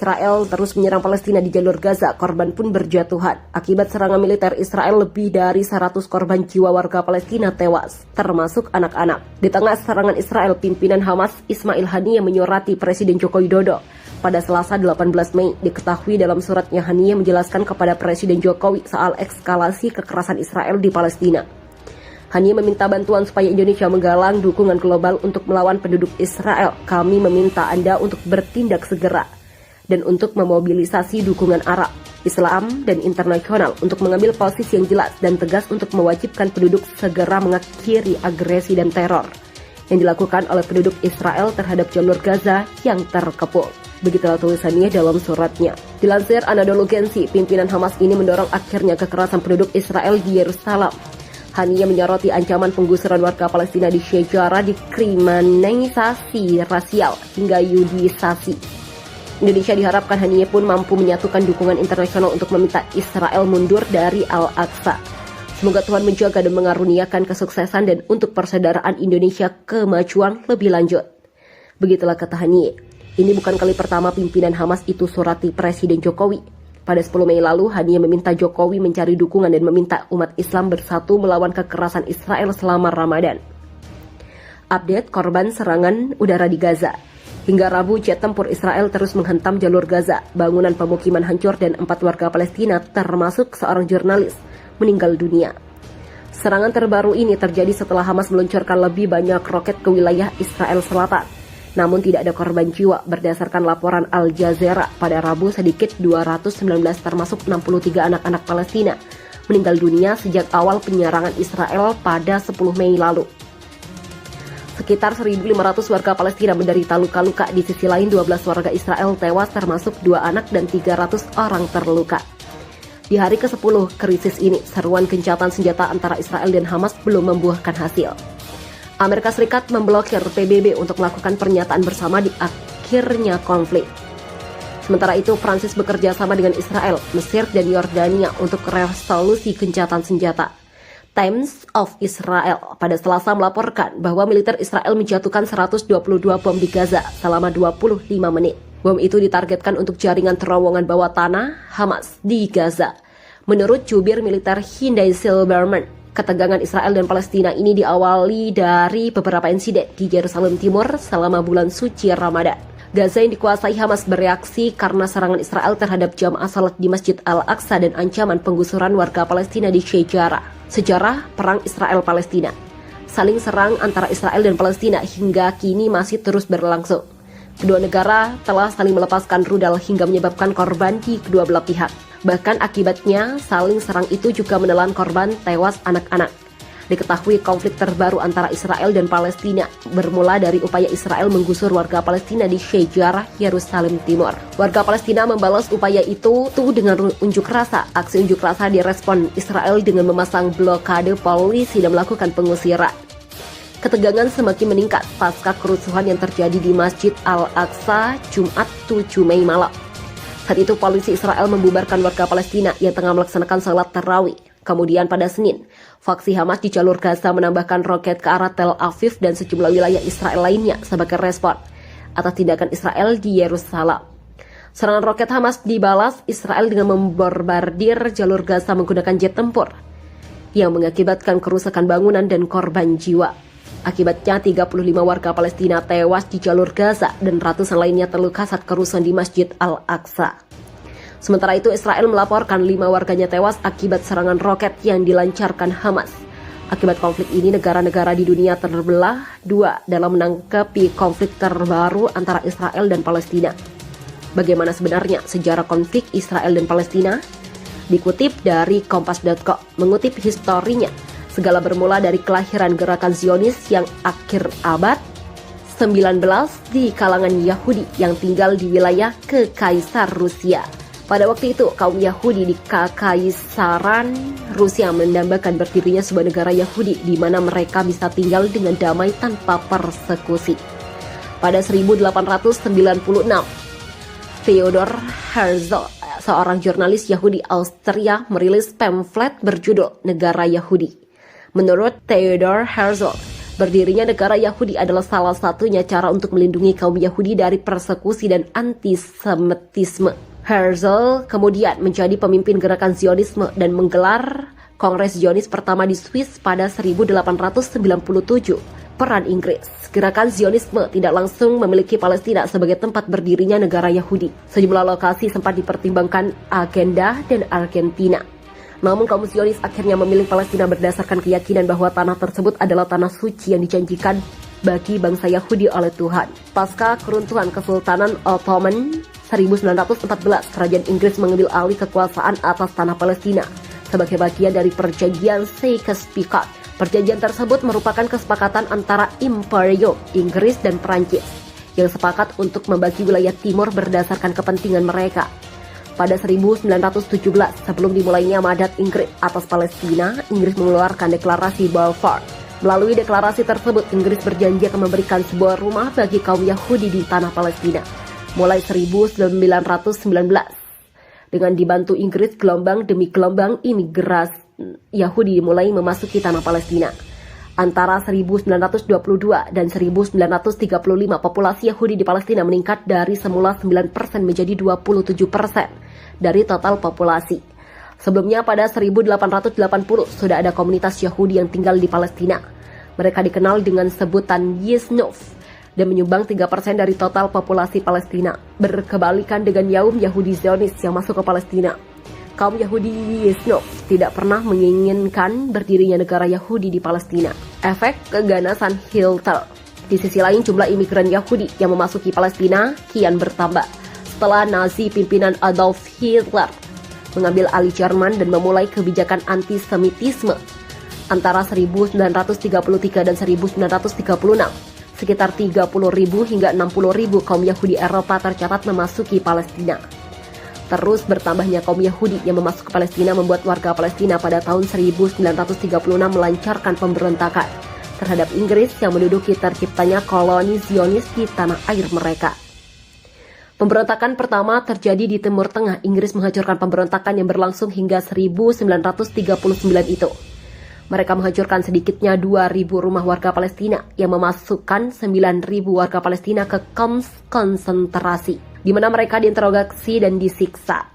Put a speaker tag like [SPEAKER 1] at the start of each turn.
[SPEAKER 1] Israel terus menyerang Palestina di jalur Gaza, korban pun berjatuhan. Akibat serangan militer Israel, lebih dari 100 korban jiwa warga Palestina tewas, termasuk anak-anak. Di tengah serangan Israel, pimpinan Hamas Ismail Haniyeh menyurati Presiden Joko Widodo. Pada Selasa 18 Mei, diketahui dalam suratnya Haniyeh menjelaskan kepada Presiden Jokowi soal eskalasi kekerasan Israel di Palestina. Haniyeh meminta bantuan supaya Indonesia menggalang dukungan global untuk melawan penduduk Israel. Kami meminta Anda untuk bertindak segera dan untuk memobilisasi dukungan Arab, Islam, dan internasional untuk mengambil posisi yang jelas dan tegas untuk mewajibkan penduduk segera mengakhiri agresi dan teror yang dilakukan oleh penduduk Israel terhadap jalur Gaza yang terkepung. Begitulah tulisannya dalam suratnya. Dilansir Anadolu Agency, pimpinan Hamas ini mendorong akhirnya kekerasan penduduk Israel di Yerusalem. Haniyeh menyoroti ancaman penggusuran warga Palestina di Syejara, dikriminalisasi rasial hingga yudisasi. Indonesia diharapkan Haniyeh pun mampu menyatukan dukungan internasional untuk meminta Israel mundur dari Al-Aqsa. Semoga Tuhan menjaga dan mengaruniakan kesuksesan dan untuk persaudaraan Indonesia kemajuan lebih lanjut. Begitulah kata Haniyeh. Ini bukan kali pertama pimpinan Hamas itu surati Presiden Jokowi. Pada 10 Mei lalu, Haniyeh meminta Jokowi mencari dukungan dan meminta umat Islam bersatu melawan kekerasan Israel selama Ramadan. Update korban serangan udara di Gaza. Hingga Rabu, jet tempur Israel terus menghantam jalur Gaza. Bangunan pemukiman hancur dan 4 warga Palestina, termasuk seorang jurnalis, meninggal dunia. Serangan terbaru ini terjadi setelah Hamas meluncurkan lebih banyak roket ke wilayah Israel Selatan. Namun tidak ada korban jiwa. Berdasarkan laporan Al Jazeera, pada Rabu sedikit 219 termasuk 63 anak-anak Palestina meninggal dunia sejak awal penyerangan Israel pada 10 Mei lalu. Sekitar 1.500 warga Palestina menderita luka-luka. Di sisi lain, 12 warga Israel tewas termasuk 2 anak dan 300 orang terluka. Di hari ke-10 krisis ini, seruan gencatan senjata antara Israel dan Hamas belum membuahkan hasil. Amerika Serikat memblokir PBB untuk melakukan pernyataan bersama di akhirnya konflik. Sementara itu, Prancis bekerja sama dengan Israel, Mesir, dan Yordania untuk resolusi gencatan senjata. Times of Israel pada Selasa melaporkan bahwa militer Israel menjatuhkan 122 bom di Gaza selama 25 menit. Bom itu ditargetkan untuk jaringan terowongan bawah tanah Hamas di Gaza. Menurut jubir militer Hindai Silberman, ketegangan Israel dan Palestina ini diawali dari beberapa insiden di Yerusalem Timur selama bulan suci Ramadan. Gaza yang dikuasai Hamas bereaksi karena serangan Israel terhadap jamaah salat di Masjid Al-Aqsa dan ancaman penggusuran warga Palestina di Syejara. Sejarah Perang Israel-Palestina. Saling serang antara Israel dan Palestina hingga kini masih terus berlangsung. Kedua negara telah saling melepaskan rudal hingga menyebabkan korban di kedua belah pihak. Bahkan akibatnya saling serang itu juga menelan korban tewas anak-anak. Diketahui konflik terbaru antara Israel dan Palestina bermula dari upaya Israel menggusur warga Palestina di Syejara, Yerusalem Timur. Warga Palestina membalas upaya itu dengan unjuk rasa. Aksi unjuk rasa direspon Israel dengan memasang blokade polisi dan melakukan pengusiran. Ketegangan semakin meningkat pasca kerusuhan yang terjadi di Masjid Al-Aqsa Jumat 7 Mei malam. Saat itu polisi Israel membubarkan warga Palestina yang tengah melaksanakan salat tarawih. Kemudian pada Senin, faksi Hamas di jalur Gaza menambahkan roket ke arah Tel Aviv dan sejumlah wilayah Israel lainnya sebagai respon atas tindakan Israel di Yerusalem. Serangan roket Hamas dibalas Israel dengan membombardir jalur Gaza menggunakan jet tempur yang mengakibatkan kerusakan bangunan dan korban jiwa. Akibatnya 35 warga Palestina tewas di jalur Gaza dan ratusan lainnya terluka saat kerusuhan di Masjid Al-Aqsa. Sementara itu, Israel melaporkan 5 warganya tewas akibat serangan roket yang dilancarkan Hamas. Akibat konflik ini, negara-negara di dunia terbelah dua dalam menanggapi konflik terbaru antara Israel dan Palestina. Bagaimana sebenarnya sejarah konflik Israel dan Palestina? Dikutip dari Kompas.com, mengutip historinya, segala bermula dari kelahiran gerakan Zionis yang akhir abad 19 di kalangan Yahudi yang tinggal di wilayah Kekaisaran Rusia. Pada waktu itu, kaum Yahudi di Kekaisaran Rusia mendambakan berdirinya sebuah negara Yahudi di mana mereka bisa tinggal dengan damai tanpa persekusi. Pada 1896, Theodor Herzl, seorang jurnalis Yahudi Austria, merilis pamflet berjudul Negara Yahudi. Menurut Theodor Herzl, Berdirinya negara Yahudi adalah salah satunya cara untuk melindungi kaum Yahudi dari persekusi dan antisemitisme. Herzl kemudian menjadi pemimpin gerakan Zionisme dan menggelar Kongres Zionis pertama di Swiss pada 1897. Peran Inggris. Gerakan Zionisme tidak langsung memiliki Palestina sebagai tempat berdirinya negara Yahudi. Sejumlah lokasi sempat dipertimbangkan Agenda dan Argentina. Namun kaum Zionis akhirnya memilih Palestina berdasarkan keyakinan bahwa tanah tersebut adalah tanah suci yang dijanjikan bagi bangsa Yahudi oleh Tuhan. Pasca keruntuhan Kesultanan Ottoman 1914, kerajaan Inggris mengambil alih kekuasaan atas tanah Palestina sebagai bagian dari perjanjian Sykes-Picot. Perjanjian tersebut merupakan kesepakatan antara Imperium Inggris dan Perancis yang sepakat untuk membagi wilayah timur berdasarkan kepentingan mereka. Pada 1917, sebelum dimulainya mandat Inggris atas Palestina, Inggris mengeluarkan deklarasi Balfour. Melalui deklarasi tersebut, Inggris berjanji akan memberikan sebuah rumah bagi kaum Yahudi di tanah Palestina mulai 1919. Dengan dibantu Inggris, gelombang demi gelombang imigrasi Yahudi mulai memasuki tanah Palestina. Antara 1922 dan 1935, populasi Yahudi di Palestina meningkat dari semula 9% menjadi 27% dari total populasi. Sebelumnya pada 1880 sudah ada komunitas Yahudi yang tinggal di Palestina. Mereka dikenal dengan sebutan Yisnov dan menyumbang 3% dari total populasi Palestina. Berkebalikan dengan Yaum Yahudi Zionis yang masuk ke Palestina. Kaum Yahudi Yisnov tidak pernah menginginkan berdirinya negara Yahudi di Palestina. Efek keganasan Hitler. Di sisi lain, jumlah imigran Yahudi yang memasuki Palestina kian bertambah setelah Nazi pimpinan Adolf Hitler mengambil alih Jerman dan memulai kebijakan antisemitisme. Antara 1933 dan 1936, sekitar 30.000 hingga 60.000 kaum Yahudi Eropa tercatat memasuki Palestina. Terus bertambahnya kaum Yahudi yang memasuki Palestina membuat warga Palestina pada tahun 1936 melancarkan pemberontakan terhadap Inggris yang menduduki terciptanya koloni Zionis di tanah air mereka. Pemberontakan pertama terjadi di Timur Tengah. Inggris menghancurkan pemberontakan yang berlangsung hingga 1939 itu. Mereka menghancurkan sedikitnya 2.000 rumah warga Palestina yang memasukkan 9.000 warga Palestina ke kamp konsentrasi, di mana mereka diinterogasi dan disiksa.